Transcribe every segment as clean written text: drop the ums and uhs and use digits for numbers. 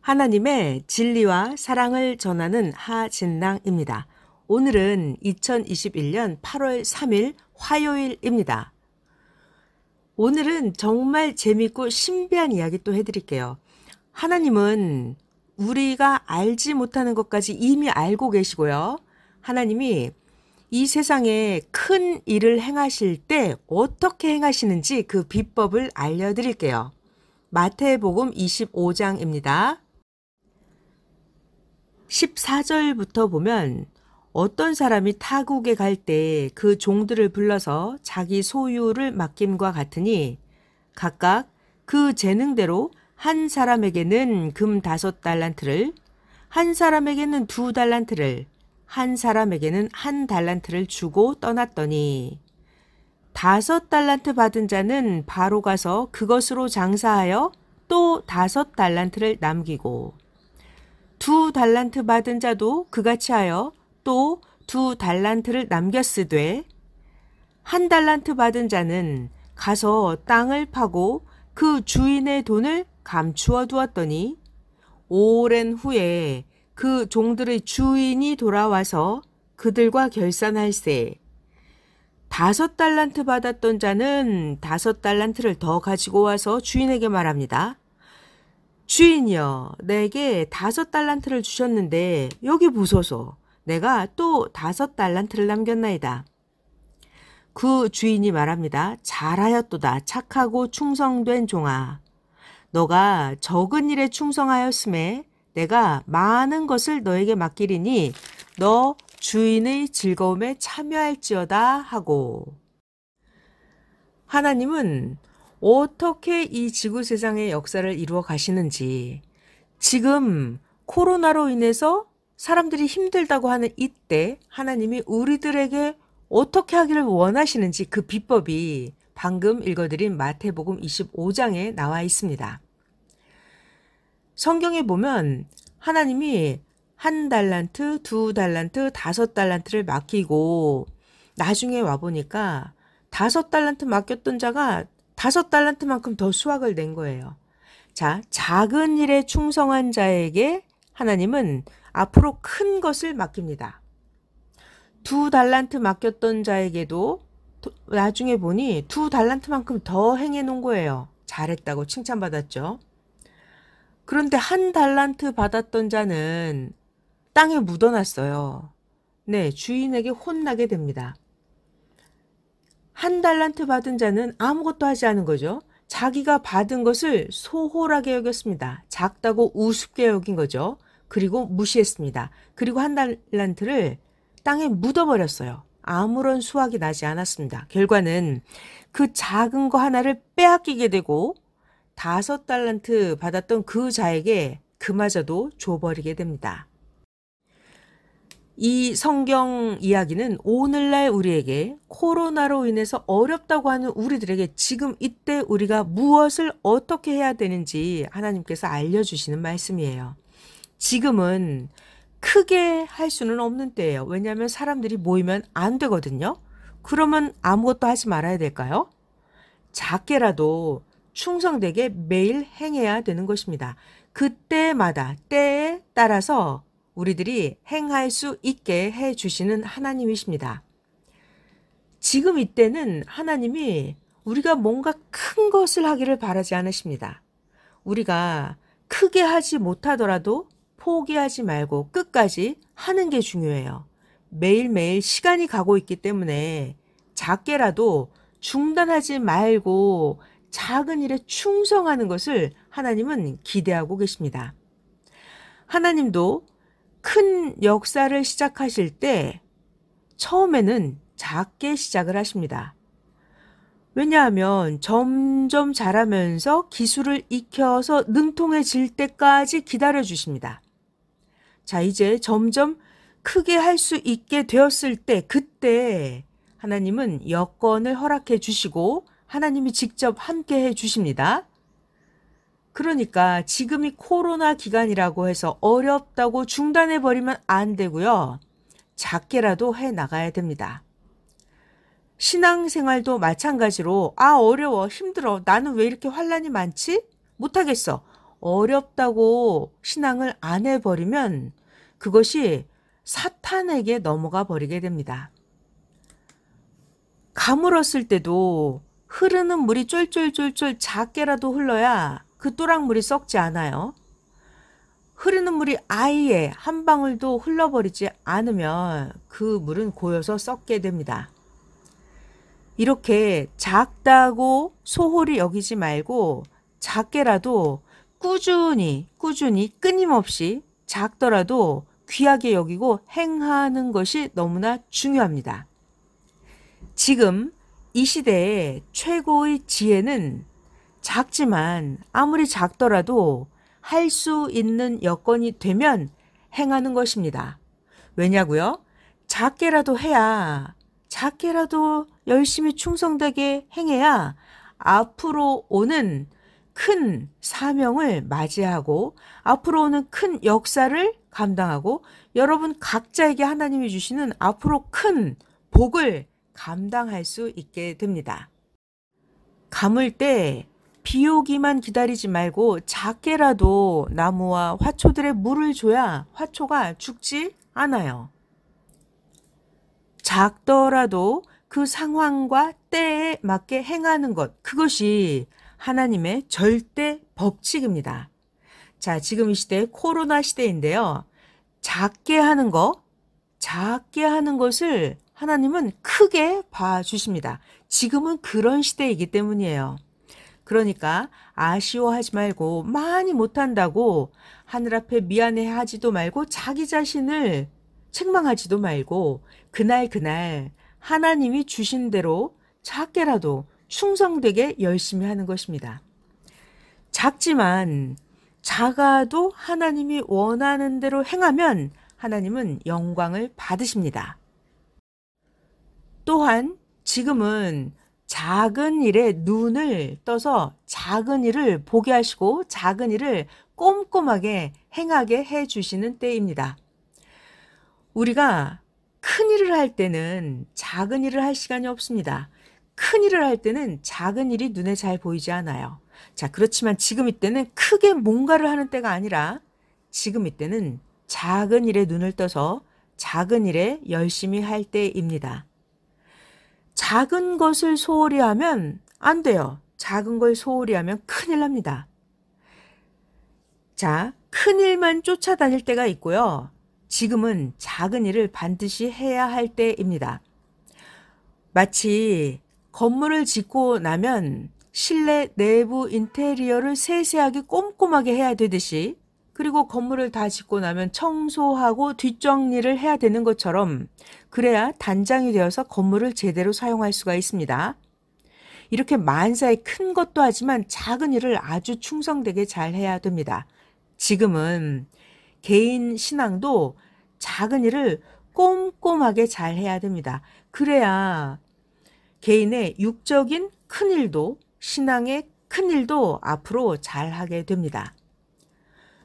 하나님의 진리와 사랑을 전하는 하진랑입니다. 오늘은 2021년 8월 3일 화요일입니다. 오늘은 정말 재밌고 신비한 이야기 또 해드릴게요. 하나님은 우리가 알지 못하는 것까지 이미 알고 계시고요. 하나님이 이 세상에 큰 일을 행하실 때 어떻게 행하시는지 그 비법을 알려드릴게요. 마태복음 25장입니다. 14절부터 보면 어떤 사람이 타국에 갈 때 그 종들을 불러서 자기 소유를 맡김과 같으니 각각 그 재능대로 한 사람에게는 금 5달란트를, 한 사람에게는 2달란트를, 한 사람에게는 1달란트를 주고 떠났더니 5달란트 받은 자는 바로 가서 그것으로 장사하여 또 5달란트를 남기고 2달란트 받은 자도 그같이 하여 또 2달란트를 남겼으되 1달란트 받은 자는 가서 땅을 파고 그 주인의 돈을 감추어 두었더니 오랜 후에 그 종들의 주인이 돌아와서 그들과 결산할세 5달란트 받았던 자는 5달란트를 더 가지고 와서 주인에게 말합니다. 주인이여, 내게 5달란트를 주셨는데 여기 보소서. 내가 또 5달란트를 남겼나이다. 그 주인이 말합니다. 잘하였도다. 착하고 충성된 종아. 너가 적은 일에 충성하였음에 내가 많은 것을 너에게 맡기리니 너 주인의 즐거움에 참여할지어다 하고. 하나님은 어떻게 이 지구 세상의 역사를 이루어 가시는지, 지금 코로나로 인해서 사람들이 힘들다고 하는 이때 하나님이 우리들에게 어떻게 하기를 원하시는지 그 비법이 방금 읽어드린 마태복음 25장에 나와 있습니다. 성경에 보면 하나님이 1달란트, 2달란트, 5달란트를 맡기고 나중에 와보니까 5달란트 맡겼던 자가 5달란트만큼 더 수확을 낸 거예요. 자, 작은 일에 충성한 자에게 하나님은 앞으로 큰 것을 맡깁니다. 2달란트 맡겼던 자에게도 나중에 보니 2달란트만큼 더 행해 놓은 거예요. 잘했다고 칭찬받았죠. 그런데 1달란트 받았던 자는 땅에 묻어놨어요. 네, 주인에게 혼나게 됩니다. 1달란트 받은 자는 아무것도 하지 않은 거죠. 자기가 받은 것을 소홀하게 여겼습니다. 작다고 우습게 여긴 거죠. 그리고 무시했습니다. 그리고 1달란트를 땅에 묻어버렸어요. 아무런 수확이 나지 않았습니다. 결과는 그 작은 거 하나를 빼앗기게 되고 5달란트 받았던 그 자에게 그마저도 줘버리게 됩니다. 이 성경 이야기는 오늘날 우리에게 코로나로 인해서 어렵다고 하는 우리들에게 지금 이때 우리가 무엇을 어떻게 해야 되는지 하나님께서 알려주시는 말씀이에요. 지금은 크게 할 수는 없는 때예요. 왜냐하면 사람들이 모이면 안 되거든요. 그러면 아무것도 하지 말아야 될까요? 작게라도 충성되게 매일 행해야 되는 것입니다. 그때마다 때에 따라서 우리들이 행할 수 있게 해주시는 하나님이십니다. 지금 이때는 하나님이 우리가 뭔가 큰 것을 하기를 바라지 않으십니다. 우리가 크게 하지 못하더라도 포기하지 말고 끝까지 하는 게 중요해요. 매일매일 시간이 가고 있기 때문에 작게라도 중단하지 말고 작은 일에 충성하는 것을 하나님은 기대하고 계십니다. 하나님도 큰 역사를 시작하실 때 처음에는 작게 시작을 하십니다. 왜냐하면 점점 자라면서 기술을 익혀서 능통해질 때까지 기다려 주십니다. 자, 이제 점점 크게 할 수 있게 되었을 때 그때 하나님은 여건을 허락해 주시고 하나님이 직접 함께 해 주십니다. 그러니까 지금이 코로나 기간이라고 해서 어렵다고 중단해버리면 안 되고요. 작게라도 해 나가야 됩니다. 신앙생활도 마찬가지로 어려워 힘들어 나는 왜 이렇게 환난이 많지? 못하겠어. 어렵다고 신앙을 안 해버리면 그것이 사탄에게 넘어가 버리게 됩니다. 가물었을 때도 흐르는 물이 쫄쫄쫄쫄 작게라도 흘러야 그 또랑물이 썩지 않아요. 흐르는 물이 아예 한 방울도 흘러버리지 않으면 그 물은 고여서 썩게 됩니다. 이렇게 작다고 소홀히 여기지 말고 작게라도 꾸준히 끊임없이 작더라도 귀하게 여기고 행하는 것이 너무나 중요합니다. 지금 이 시대의 최고의 지혜는 작지만 아무리 작더라도 할 수 있는 여건이 되면 행하는 것입니다. 왜냐고요? 작게라도 해야, 작게라도 열심히 충성되게 행해야 앞으로 오는 큰 사명을 맞이하고 앞으로 오는 큰 역사를 감당하고 여러분 각자에게 하나님이 주시는 앞으로 큰 복을 감당할 수 있게 됩니다. 감을 때 비 오기만 기다리지 말고 작게라도 나무와 화초들의 물을 줘야 화초가 죽지 않아요. 작더라도 그 상황과 때에 맞게 행하는 것, 그것이 하나님의 절대 법칙입니다. 자, 지금 이 시대 코로나 시대인데요. 작게 하는 것을 하나님은 크게 봐주십니다. 지금은 그런 시대이기 때문이에요. 그러니까 아쉬워하지 말고 많이 못한다고 하늘 앞에 미안해하지도 말고 자기 자신을 책망하지도 말고 그날 하나님이 주신 대로 작게라도 충성되게 열심히 하는 것입니다. 작지만 작아도 하나님이 원하는 대로 행하면 하나님은 영광을 받으십니다. 또한 지금은 작은 일에 눈을 떠서 작은 일을 보게 하시고 작은 일을 꼼꼼하게 행하게 해주시는 때입니다. 우리가 큰 일을 할 때는 작은 일을 할 시간이 없습니다. 큰 일을 할 때는 작은 일이 눈에 잘 보이지 않아요. 자, 그렇지만 지금 이때는 크게 뭔가를 하는 때가 아니라 지금 이때는 작은 일에 눈을 떠서 작은 일에 열심히 할 때입니다. 작은 것을 소홀히 하면 안 돼요. 작은 걸 소홀히 하면 큰일 납니다. 자, 큰 일만 쫓아다닐 때가 있고요. 지금은 작은 일을 반드시 해야 할 때입니다. 마치 건물을 짓고 나면 실내 내부 인테리어를 세세하게 꼼꼼하게 해야 되듯이 그리고 건물을 다 짓고 나면 청소하고 뒷정리를 해야 되는 것처럼 그래야 단장이 되어서 건물을 제대로 사용할 수가 있습니다. 이렇게 만사에 큰 것도 하지만 작은 일을 아주 충성되게 잘 해야 됩니다. 지금은 개인 신앙도 작은 일을 꼼꼼하게 잘 해야 됩니다. 그래야 개인의 육적인 큰 일도 신앙의 큰 일도 앞으로 잘 하게 됩니다.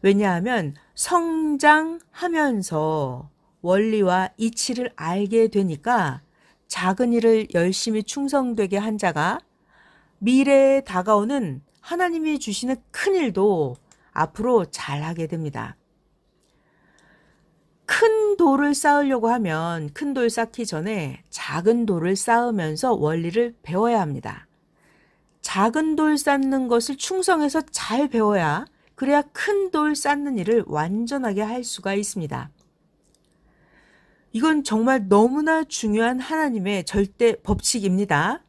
왜냐하면 성장하면서 원리와 이치를 알게 되니까 작은 일을 열심히 충성되게 한 자가 미래에 다가오는 하나님이 주시는 큰 일도 앞으로 잘하게 됩니다. 큰 돌을 쌓으려고 하면 큰 돌 쌓기 전에 작은 돌을 쌓으면서 원리를 배워야 합니다. 작은 돌 쌓는 것을 충성해서 잘 배워야 그래야 큰 돌 쌓는 일을 완전하게 할 수가 있습니다. 이건 정말 너무나 중요한 하나님의 절대 법칙입니다.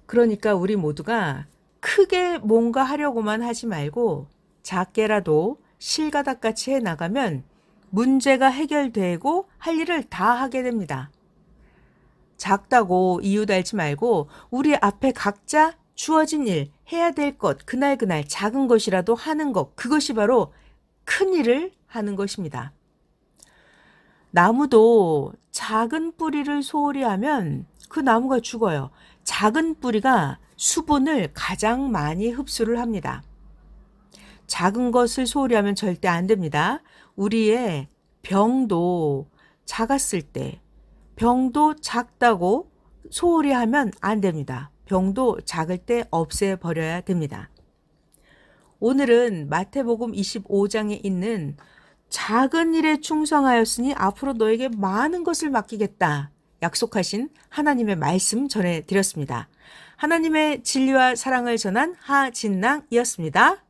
그러니까 우리 모두가 크게 뭔가 하려고만 하지 말고 작게라도 실가닥같이 해나가면 문제가 해결되고 할 일을 다 하게 됩니다. 작다고 이유 달지 말고 우리 앞에 각자 주어진 일, 해야 될 것, 그날 작은 것이라도 하는 것, 그것이 바로 큰 일을 하는 것입니다. 나무도 작은 뿌리를 소홀히 하면 그 나무가 죽어요. 작은 뿌리가 수분을 가장 많이 흡수를 합니다. 작은 것을 소홀히 하면 절대 안 됩니다. 우리의 병도 작았을 때, 병도 작다고 소홀히 하면 안 됩니다. 병도 작을 때 없애버려야 됩니다. 오늘은 마태복음 25장에 있는 작은 일에 충성하였으니 앞으로 너에게 많은 것을 맡기겠다 약속하신 하나님의 말씀 전해드렸습니다. 하나님의 진리와 사랑을 전한 하진랑이었습니다.